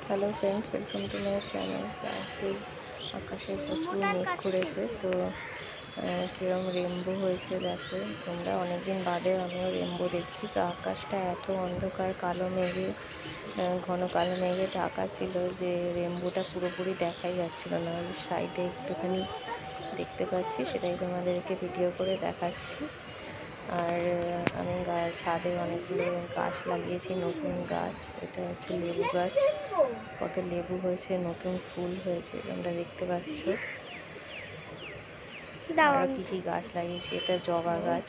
Hello friends, welcome to my channel. তো আজকে আকাশে প্রচুর মেঘ করেছে। তো কিরম রেনবো হয়েছে দেখো তোমরা। অনেকদিন বাদে আমিও রেনবো দেখছি। তো আকাশটা এত অন্ধকার, কালো মেঘে ঘন কালো মেঘে ঢাকা ছিল যে রেনবোটা পুরোপুরি দেখাই যাচ্ছিল না। ওই সাইডে একটুখানি দেখতে পাচ্ছি, সেটাই তোমাদেরকে ভিডিও করে দেখাচ্ছি। আর আমি ছাদে অনেকগুলো গাছ লাগিয়েছি, নতুন গাছ। এটা হচ্ছে লেবু গাছ। কত লেবু হয়েছে, নতুন ফুল হয়েছে তোমরা দেখতে পাচ্ছ। আরো কি কি গাছ লাগিয়েছি, এটা জবা গাছ।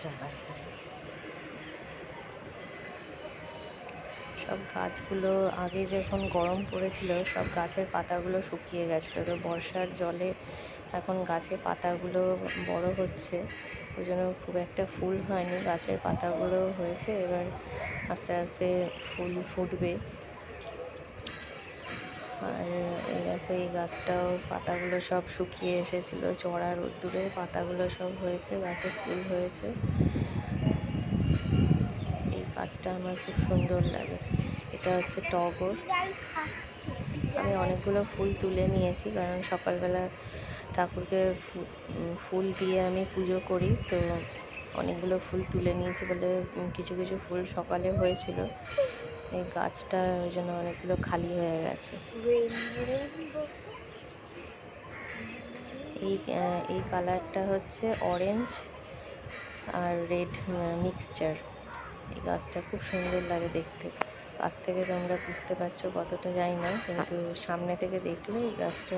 সব গাছগুলো আগে যখন গরম পড়েছিল সব গাছের পাতাগুলো শুকিয়ে গেছিলো। তো বর্ষার জলে এখন গাছের পাতাগুলো বড় হচ্ছে, ওই জন্য খুব একটা ফুল হয়নি। গাছের পাতাগুলো হয়েছে, এবার আস্তে আস্তে ফুল ফুটবে। আর এই দেখো, এই গাছটাও পাতাগুলো সব শুকিয়ে এসেছিল, চড়া রোদ্দুরে পাতাগুলো সব হয়েছে, গাছে ফুল হয়েছে। এই গাছটা আমার খুব সুন্দর লাগে। এটা হচ্ছে টগর। আমি অনেকগুলো ফুল তুলে নিয়েছি, কারণ সকালবেলা ঠাকুরকে ফুল দিয়ে আমি পুজো করি। তো অনেকগুলো ফুল তুলে নিয়েছি বলে কিছু কিছু ফুল সকালে হয়েছিল। এই গাছটা ওই জন্য অনেকগুলো খালি হয়ে গেছে। এই কালারটা হচ্ছে অরেঞ্জ আর রেড মিক্সচার। এই গাছটা খুব সুন্দর লাগে দেখতে। কাছ থেকে তোমরা বুঝতে পারছো কতটা জানি না, কিন্তু সামনে থেকে দেখলে এই গাছটা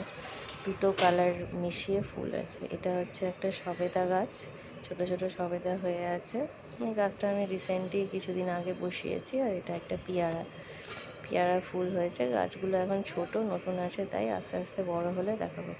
দুটো কালার মিশিয়ে ফুল আছে। এটা হচ্ছে একটা সবেদা গাছ, ছোট ছোট সবেদা হয়ে আছে। এই গাছটা আমি রিসেন্টলি কিছুদিন আগে বসিয়েছি। আর এটা একটা পেয়ারা ফুল হয়েছে। গাছগুলো এখন ছোট, নতুন আছে, তাই আস্তে আস্তে বড় হলে দেখাবো।